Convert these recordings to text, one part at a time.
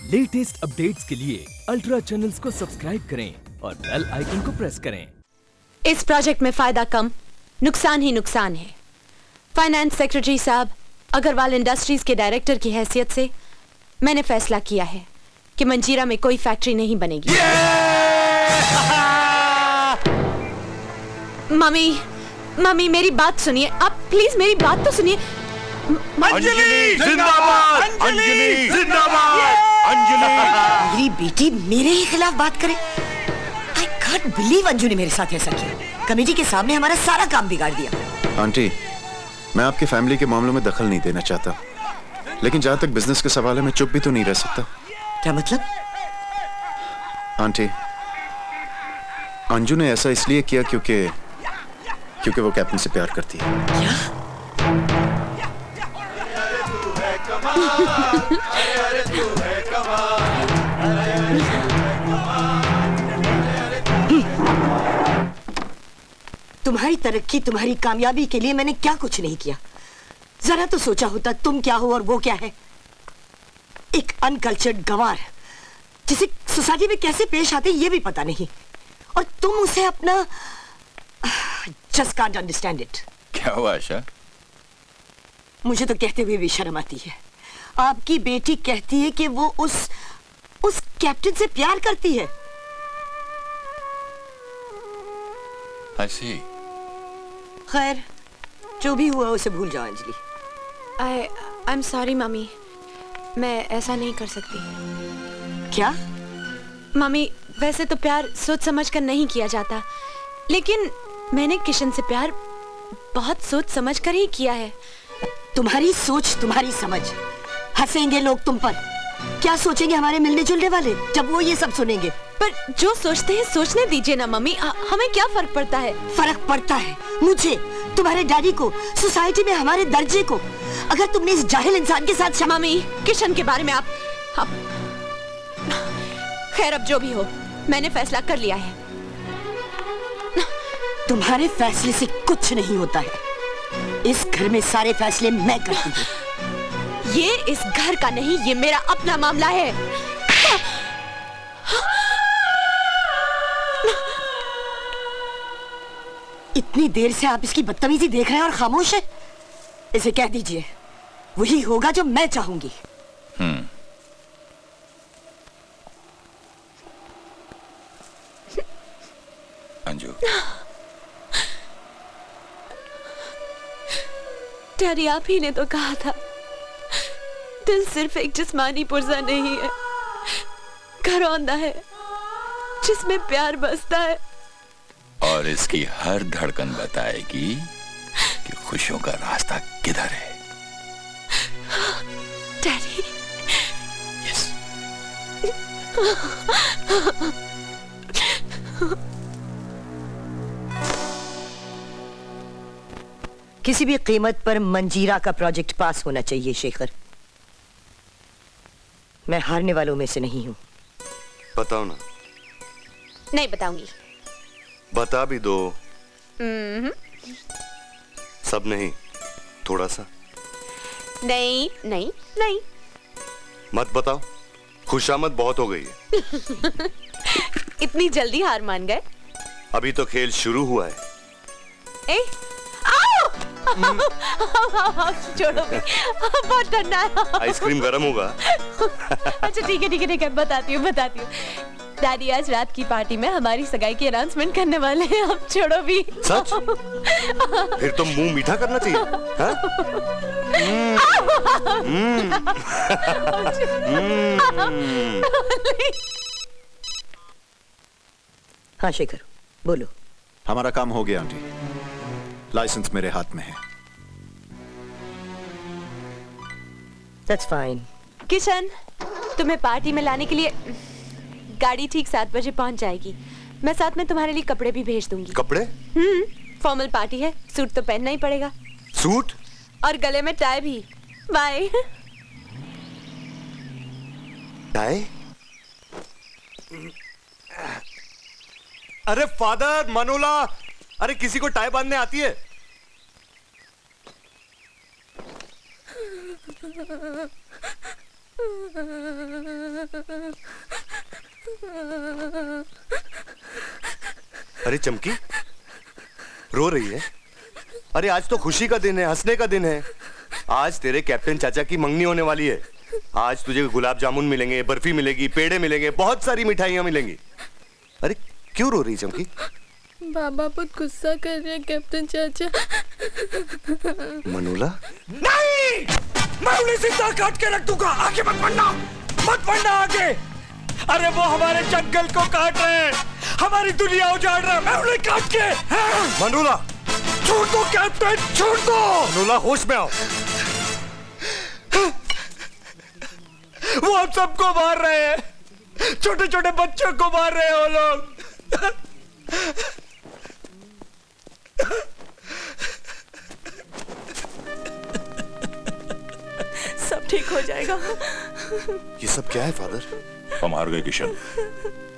Latest updates के लिए ultra channels को सब्सक्राइब करें और बेल आइकन को प्रेस करें। इस प्रोजेक्ट में फायदा कम, नुकसान ही नुकसान है। फाइनेंस सेक्रेटरी साहब, अग्रवाल इंडस्ट्रीज के डायरेक्टर की हैसियत से मैंने फैसला किया है कि मंजीरा में कोई फैक्ट्री नहीं बनेगी। मम्मी मेरी बात सुनिए, आप प्लीज मेरी बात तो सुनिए। अंजलि जिंदाबाद, अंजलि जिंदाबाद, अंजलि। मेरी बेटी मेरे ही खिलाफ बात करे। I can't believe अंजू ने मेरे साथ ऐसा किया। कमेटी के सामने हमारा सारा काम बिगाड़ दिया। आंटी, मैं आपके फैमिली के मामलों में दखल नहीं देना चाहता, लेकिन जहाँ तक बिजनेस के सवाल है मैं चुप भी तो नहीं रह सकता। क्या मतलब? आंटी, अंजू ने ऐसा इसलिए किया क्योंकि वो कैप्टन से प्यार करती है। क्या? तुम्हारी तरक्की, तुम्हारी कामयाबी के लिए मैंने क्या कुछ नहीं किया। जरा तो सोचा होता तुम क्या हो और वो क्या है। एक अनकल्चर्ड गंवार जिसे सोसाइटी में कैसे पेश आते ये भी पता नहीं, और तुम उसे अपना जस्ट कांट अंडरस्टैंड इट। क्या हुआ आशा? मुझे तो कहते हुए भी शर्म आती है। आपकी बेटी कहती है कि वो उस कैप्टन से प्यार करती है। I see. खैर, जो भी हुआ उसे भूल जाओ अंजलि। I'm sorry मम्मी, मैं ऐसा नहीं कर सकती। क्या? मम्मी, वैसे तो प्यार सोच समझ कर नहीं किया जाता, लेकिन मैंने किशन से प्यार बहुत सोच समझ कर ही किया है। तुम्हारी सोच, तुम्हारी समझ। हंसेंगे लोग तुम पर। क्या सोचेंगे हमारे मिलने जुलने वाले जब वो ये सब सुनेंगे? पर जो सोचते हैं सोचने दीजिए ना मम्मी, हमें क्या फर्क पड़ता है? फर्क पड़ता है मुझे, तुम्हारे डैडी को, सोसाइटी में हमारे दर्जे को। अगर तुमने इस जाहिल इंसान के साथ मम्मी, किशन के बारे में आप खैर, अब जो भी हो, मैंने फैसला कर लिया है। तुम्हारे फैसले से कुछ नहीं होता है। इस घर में सारे फैसले मैं करती हूँ। ये इस घर का नहीं, ये मेरा अपना मामला है। इतनी देर से आप इसकी बदतमीजी देख रहे हैं और खामोश है। इसे कह दीजिए, वही होगा जो मैं चाहूंगी। अंजू, डैडी, आप ही ने तो कहा था, दिल सिर्फ एक जिस्मानी पुर्जा नहीं है, घरौंदा है जिसमें प्यार बसता है। और इसकी हर धड़कन बताएगी कि खुशियों का रास्ता किधर है। डैडी। यस। किसी भी कीमत पर मंजीरा का प्रोजेक्ट पास होना चाहिए शेखर। मैं हारने वालों में से नहीं हूं। बताओ ना। नहीं बताऊंगी। बता भी दो। सब नहीं, थोड़ा सा। नहीं नहीं नहीं। मत बताओ, खुशामद बहुत हो गई है। इतनी जल्दी हार मान गए? अभी तो खेल शुरू हुआ है। ए? छोड़ो भी, बहुत ठंडा है। आइसक्रीम गर्म होगा। अच्छा ठीक है ठीक है ठीक है, बताती हूँ। डैडी आज रात की पार्टी में हमारी सगाई की अनाउंसमेंट करने वाले हैं। अब छोड़ो भी। सच? फिर तो मुंह मीठा करना चाहिए। हाँ? हाँ शेखर, बोलो। हमारा काम हो गया आंटी, लाइसेंस मेरे हाथ में है। That's fine. किशन, तुम्हें पार्टी में लाने के लिए गाड़ी ठीक 7 बजे पहुंच जाएगी। मैं साथ में तुम्हारे लिए कपड़े भी भेज दूंगी। कपड़े? फॉर्मल पार्टी है, सूट तो पहनना ही पड़ेगा। सूट? और गले में टाई भी। बाय। टाई? अरे फादर, मनोला, अरे किसी को टाई बांधने आती है? अरे चमकी, रो रही है? अरे आज तो खुशी का दिन है, हंसने का दिन है। आज तेरे कैप्टन चाचा की मंगनी होने वाली है। आज तुझे गुलाब जामुन मिलेंगे, बर्फी मिलेगी, पेड़े मिलेंगे, बहुत सारी मिठाइयाँ मिलेंगी। अरे क्यों रो रही चमकी? बाबा बहुत गुस्सा कर रहे हैं कैप्टन चाचा। मनोला? नहीं, मैं उन्हें सीधा काट के रख दूंगा। आगे मत बढ़ना, मत बढ़ना आगे। अरे वो हमारे जंगल को काट रहे हैं, हमारी दुनिया उजाड़ रहे हैं। मैं उन्हें काट के मनोला छोड़ दो कैप्टन, छोड़ दो। मनोला होश में आओ। वो हम सबको मार रहे हैं, छोटे छोटे बच्चों को मार रहे हैं वो लोग। सब ठीक हो जाएगा। ये सब क्या है फादर? हम हार गए किशन।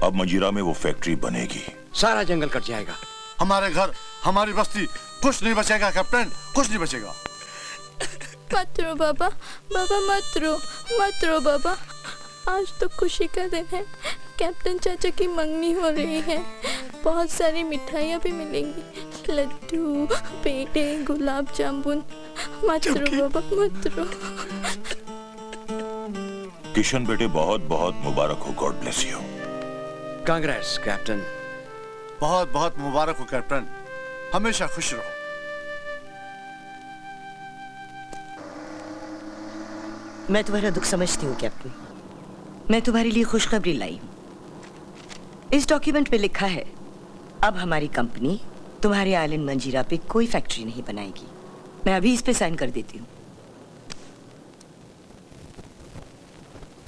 अब मंजीरा में वो फैक्ट्री बनेगी। सारा जंगल कट जाएगा। हमारे घर, हमारी बस्ती, कुछ नहीं बचेगा कैप्टन, कुछ नहीं बचेगा। मत रो बाबा, बाबा मत रो बाबा। आज तो खुशी का दिन है, कैप्टन चाचा की मंगनी हो रही है। बहुत सारी मिठाइयाँ भी मिलेंगी, लड्डू, पेड़े, गुलाब जामुन। मत रो बाबा, मत रो। किशन बेटे बहुत बहुत मुबारक हो। God bless you. Congress captain. बहुत बहुत मुबारक हो कैप्टन, हमेशा खुश रहो। मैं तुम्हारा दुख समझती हूँ कैप्टन। मैं तुम्हारे लिए खुशखबरी लाई हूँ। इस डॉक्यूमेंट पे लिखा है अब हमारी कंपनी तुम्हारे आइलैंड मंजीरा पे कोई फैक्ट्री नहीं बनाएगी। मैं अभी इस पे साइन कर देती हूँ।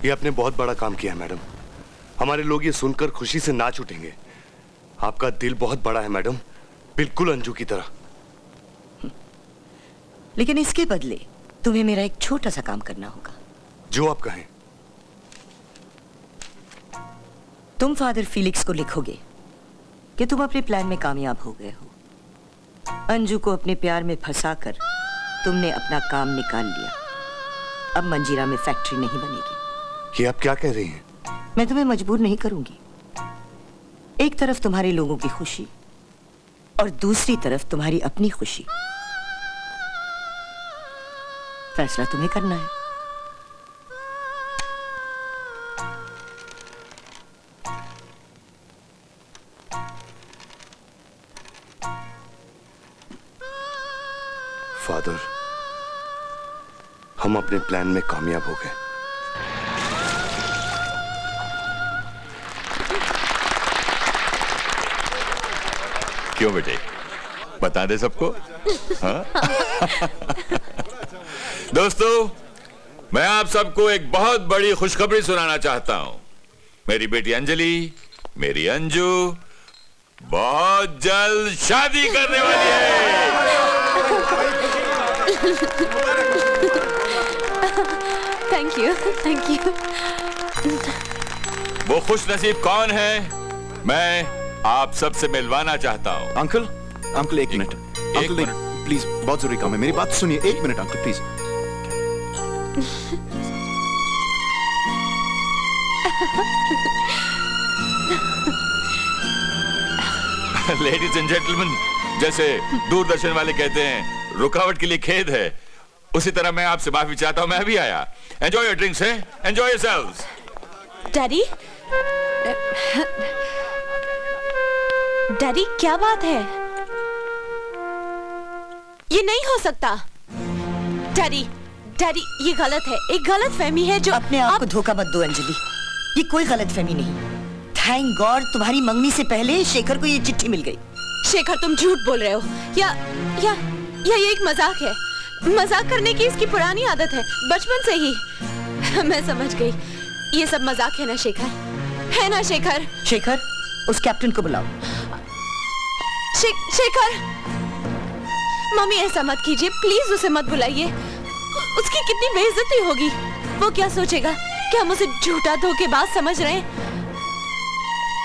ये आपने बहुत बड़ा काम किया है मैडम। हमारे लोग ये सुनकर खुशी से नाच उठेंगे। आपका दिल बहुत बड़ा है मैडम, बिल्कुल अंजू की तरह। लेकिन इसके बदले तुम्हें मेरा एक छोटा सा काम करना होगा। जो आप कहें। तुम फादर फिलिक्स को लिखोगे कि तुम अपने प्लान में कामयाब हो गए हो। अंजू को अपने प्यार में फंसाकर तुमने अपना काम निकाल लिया। अब मंजीरा में फैक्ट्री नहीं बनेगी। ये आप क्या कह रही हैं? मैं तुम्हें मजबूर नहीं करूंगी। एक तरफ तुम्हारे लोगों की खुशी और दूसरी तरफ तुम्हारी अपनी खुशी। फैसला तुम्हें करना है। फादर, हम अपने प्लान में कामयाब हो गए। क्यों बेटे, बता दे सबको? हाँ? दोस्तों, मैं आप सबको एक बहुत बड़ी खुशखबरी सुनाना चाहता हूं। मेरी बेटी अंजलि, मेरी अंजू बहुत जल्द शादी करने वाली है। Thank you, thank you. वो खुश नसीब कौन है, मैं आप सबसे मिलवाना चाहता हूं। अंकल, अंकल एक मिनट। अंकल प्लीज, बहुत जरूरी काम है। मेरी बात सुनिए, एक minute uncle please. Ladies and gentleman, जैसे दूरदर्शन वाले कहते हैं रुकावट के लिए खेद है, उसी तरह मैं आपसे माफी चाहता हूं। मैं भी आया। एंजॉय योर ड्रिंक्स है, एंजॉय योरसेल्व्स। डैडी, डैडी क्या बात है? ये नहीं हो सकता। डैडी, डैडी ये गलत है, एक गलत फहमी है जो अपने आप को धोखा मत दो अंजलि। ये कोई गलत फहमी नहीं। थैंक गॉड तुम्हारी मंगनी से पहले शेखर को ये चिट्ठी मिल गई। शेखर तुम झूठ बोल रहे हो या ये एक मजाक है। मजाक करने की इसकी पुरानी आदत है बचपन से ही। मैं समझ गई, ये सब मजाक है ना शेखर, है ना शेखर? शेखर, उस कैप्टन को बुलाओ। शेखर, मम्मी ऐसा मत कीजिए प्लीज, उसे मत बुलाइए। उसकी कितनी बेइज्जती होगी। वो क्या सोचेगा कि हम उसे झूठा धोखेबाज समझ रहे हैं?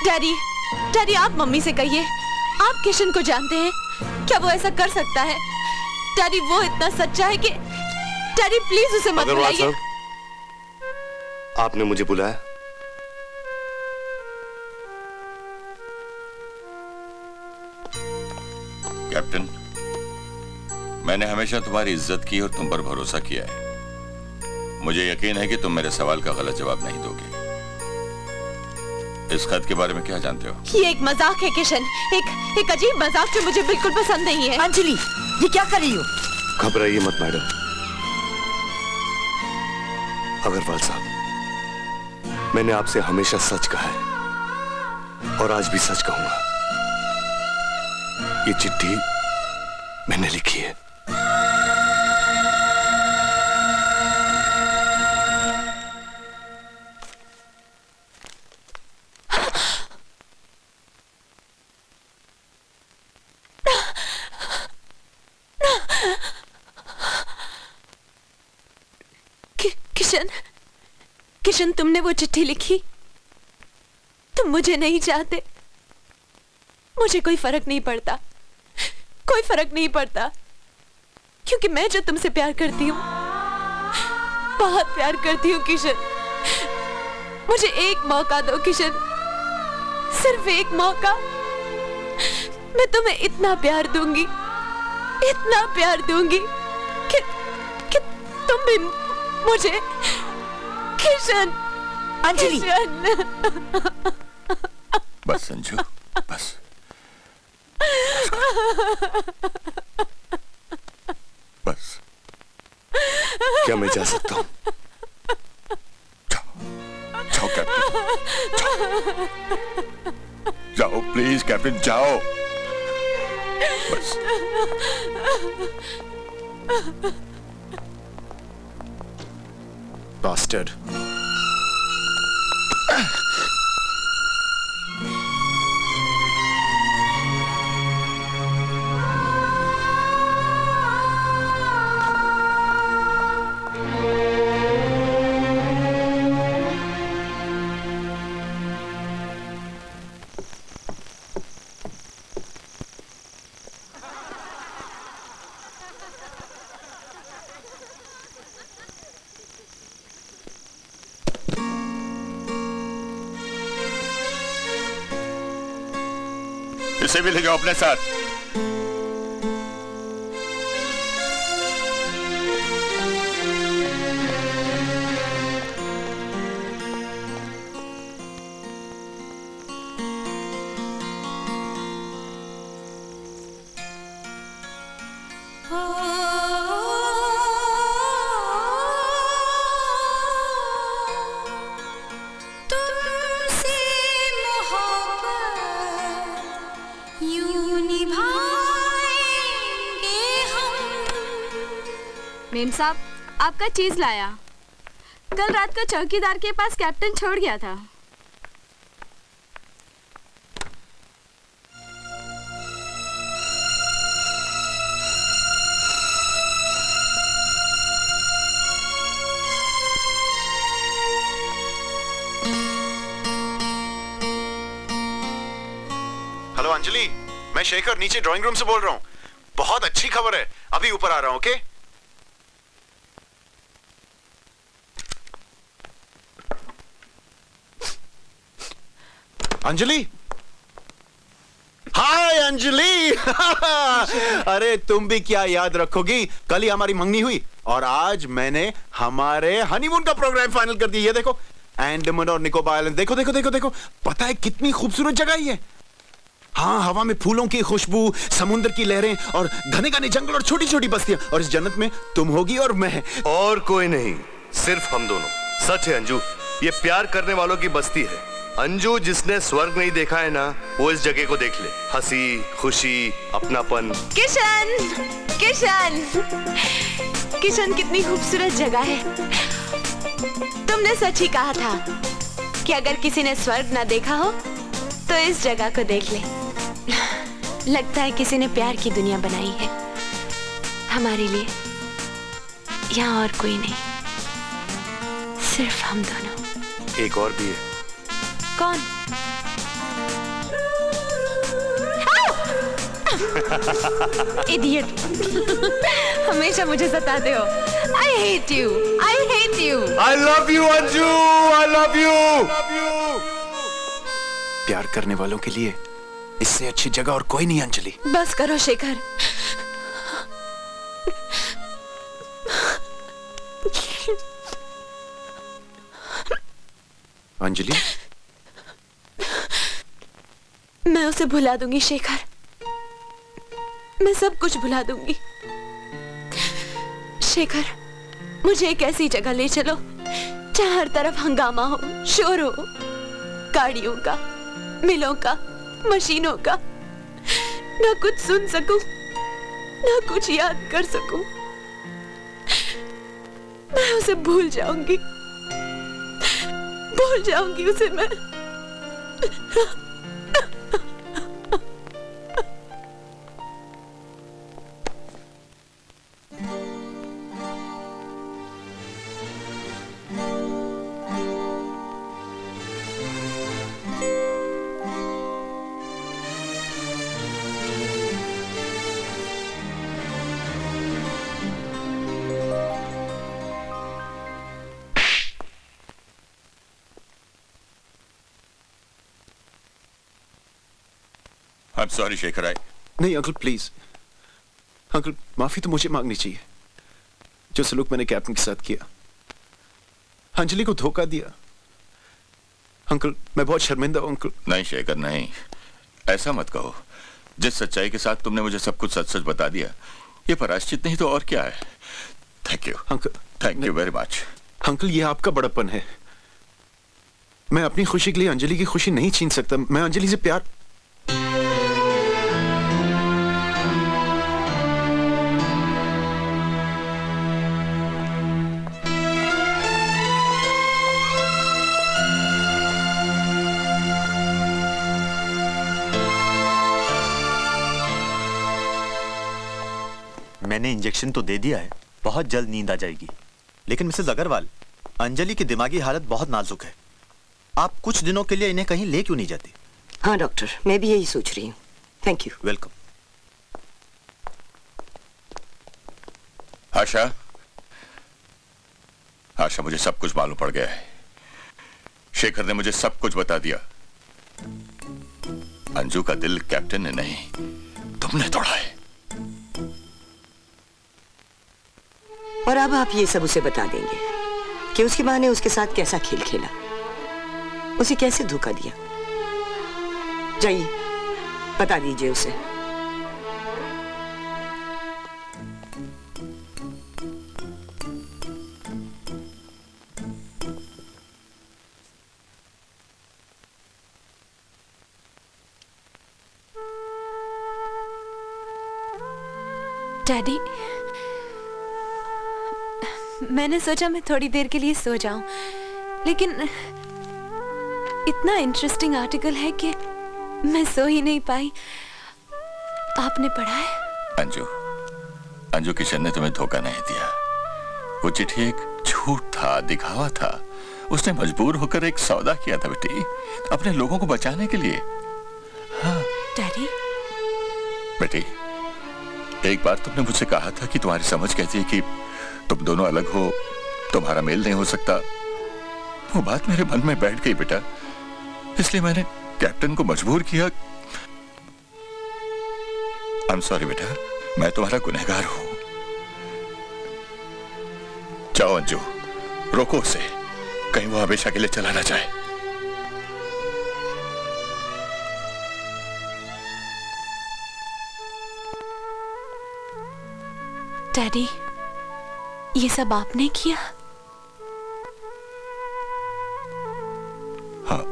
डैडी, डैडी आप मम्मी से कहिए, आप किशन को जानते हैं, क्या वो ऐसा कर सकता है? डैडी वो इतना सच्चा है कि डैडी प्लीज उसे मत बुलाइए। आपने मुझे बुलाया मैंने हमेशा तुम्हारी इज्जत की और तुम पर भरोसा किया है। मुझे यकीन है कि तुम मेरे सवाल का गलत जवाब नहीं दोगे। इस खत के बारे में क्या जानते हो? ये एक मजाक है किशन, एक अजीब मजाक जो मुझे बिल्कुल पसंद नहीं है। अंजलि, ये क्या कर रही हो? घबराइए मत मैडम। अग्रवाल साहब, मैंने आपसे हमेशा सच कहा है और आज भी सच कहूंगा। ये चिट्ठी मैंने लिखी है। किशन, तुमने वो चिट्ठी लिखी? तुम मुझे नहीं चाहते। मुझे कोई फर्क नहीं पड़ता, कोई फर्क नहीं पड़ता, क्योंकि मैं जो तुमसे प्यार करती हूँ, बहुत प्यार करती हूँ किशन। मुझे एक मौका दो किशन, सिर्फ एक मौका। मैं तुम्हें इतना प्यार दूंगी, इतना प्यार दूंगी कि तुम भी मुझे। किशन, अंजलि, बस संजू, बस। बस। क्या मैं जा सकता हूँ? जाओ कैप्टन, जाओ प्लीज कैप्टन, जाओ बस। Bastard. इसे भी ले जाओ अपने साथ। मेम साहब, आपका चीज लाया। कल रात को चौकीदार के पास कैप्टन छोड़ गया था। हेलो अंजलि, मैं शेखर नीचे ड्राइंग रूम से बोल रहा हूँ। बहुत अच्छी खबर है, अभी ऊपर आ रहा हूँ। ओके? अंजलि, हाय अंजलि। अरे तुम भी क्या याद रखोगी, कल ही हमारी मंगनी हुई और आज मैंने हमारे हनीमून का प्रोग्राम फाइनल कर दिया। ये देखो, अंडमान और निकोबार आइलैंड। देखो देखो देखो देखो, पता है कितनी खूबसूरत जगह ये। हाँ, हवा में फूलों की खुशबू, समुद्र की लहरें और घने घने जंगल और छोटी छोटी बस्तियां। और इस जन्नत में तुम होगी और मैं। और कोई नहीं, सिर्फ हम दोनों। सच है अंजू, ये प्यार करने वालों की बस्ती है। अंजू, जिसने स्वर्ग नहीं देखा है ना, वो इस जगह को देख ले। हंसी, खुशी, अपनापन। किशन, किशन, किशन, कितनी खूबसूरत जगह है। तुमने सच ही कहा था कि अगर किसी ने स्वर्ग ना देखा हो तो इस जगह को देख ले। लगता है किसी ने प्यार की दुनिया बनाई है हमारे लिए। यहाँ और कोई नहीं, सिर्फ हम दोनों। एक और भी है। कौन? इडियट। हमेशा मुझे सताते हो। I hate you. I hate you. I love you Anju, I love you. प्यार करने वालों के लिए इससे अच्छी जगह और कोई नहीं अंजलि। बस करो शेखर, अंजलि, मैं उसे भुला दूंगी शेखर, मैं सब कुछ भुला दूंगी। शेखर, मुझे एक ऐसी जगह ले चलो जहां हर तरफ हंगामा हो, शोर हो, गाड़ियों का, मिलों का, मशीनों का। ना कुछ सुन सकूं, ना कुछ याद कर सकूं। मैं उसे भूल जाऊंगी उसे मैं। I'm sorry, Shekhar. नहीं अंकल प्लीज, अंकल माफी तो मुझे मांगनी चाहिए जो सलूक मैंने कैप्टन के साथ किया, अंजलि को धोखा दिया। अंकल मैं बहुत शर्मिंदा हूं अंकल। नहीं शेखर, नहीं, ऐसा मत कहो। जिस सच्चाई के साथ तुमने मुझे सब कुछ सच सच बता दिया, ये प्रायश्चित नहीं तो और क्या है। Thank you uncle, thank you very much. Uncle ये आपका बड़प्पन है। मैं अपनी खुशी के लिए अंजलि की खुशी नहीं छीन सकता। मैं अंजलि से प्यार। मैंने इंजेक्शन तो दे दिया है, बहुत जल्द नींद आ जाएगी। लेकिन मिसेस अग्रवाल, अंजलि की दिमागी हालत बहुत नाजुक है। आप कुछ दिनों के लिए इन्हें कहीं ले क्यों नहीं जाती? हाँ डॉक्टर, मैं भी यही सोच रही हूँ। Thank you. वेलकम। आशा, आशा मुझे सब कुछ मालूम पड़ गया है। शेखर ने मुझे सब कुछ बता दिया। अंजू का दिल कैप्टन ने नहीं, तुमने तोड़ा है। और अब आप ये सब उसे बता देंगे कि उसकी मां ने उसके साथ कैसा खेल खेला, उसे कैसे धोखा दिया। जाइए बता दीजिए उसे। डैडी, मैंने सोचा मैं थोड़ी देर के लिए सो जाऊं, लेकिन इतना इंटरेस्टिंग आर्टिकल है कि मैं सो ही नहीं पाई। आपने पढ़ा है? अंजू किशन ने तुम्हें धोखा नहीं दिया। वो चिट्ठी एक झूठ था, दिखावा था। उसने मजबूर होकर एक सौदा किया था बेटी, अपने लोगों को बचाने के लिए। हाँ डैडी। बेटी, एक बार तुमने मुझसे कहा था कि तुम्हारी समझ कहती है कि तुम दोनों अलग हो, तुम्हारा मेल नहीं हो सकता। वो बात मेरे मन में बैठ गई बेटा, इसलिए मैंने कैप्टन को मजबूर किया। आई एम सॉरी बेटा, मैं तुम्हारा गुनहगार हूं। जाओ अंजू, रोको उसे, कहीं वो हमेशा के लिए चला ना जाए। डैडी, ये सब आपने किया? हाँ।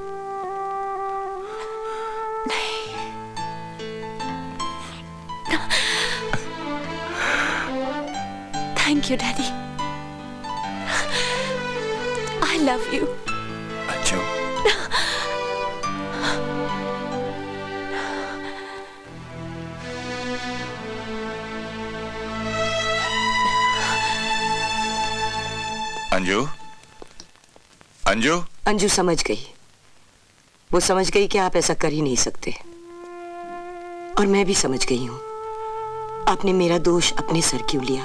Thank you daddy. I love you. Anju, Anju, Anju. Anju समझ गई। वो समझ गई कि आप ऐसा कर ही नहीं सकते, और मैं भी समझ गई हूं आपने मेरा दोष अपने सर क्यों लिया।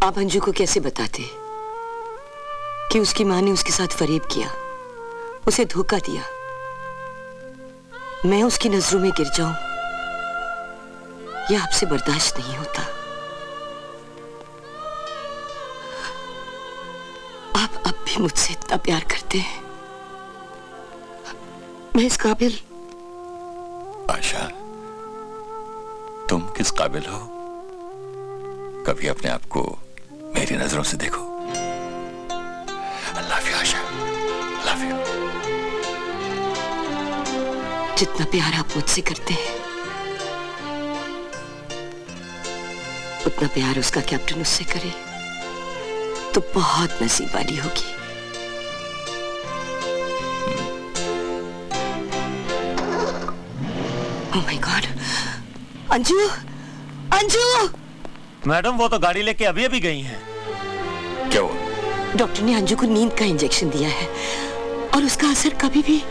आप अंजू को कैसे बताते कि उसकी मां ने उसके साथ फरेब किया, उसे धोखा दिया। मैं उसकी नजरों में गिर जाऊं, यह आपसे बर्दाश्त नहीं होता। आप अब भी मुझसे इतना प्यार करते हैं, मैं इस काबिल। आशा, तुम किस काबिल हो? कभी अपने आप को मेरी नजरों से देखो। I love you, Asha, love you। जितना प्यार आप मुझसे करते हैं, उतना प्यार उसका कैप्टन उससे करे तो बहुत नसीब वाली होगी। Oh my God, Anju, Anju! Madam वो तो गाड़ी लेके अभी अभी गई हैं। क्या हुआ? डॉक्टर ने अंजू को नींद का इंजेक्शन दिया है और उसका असर कभी भी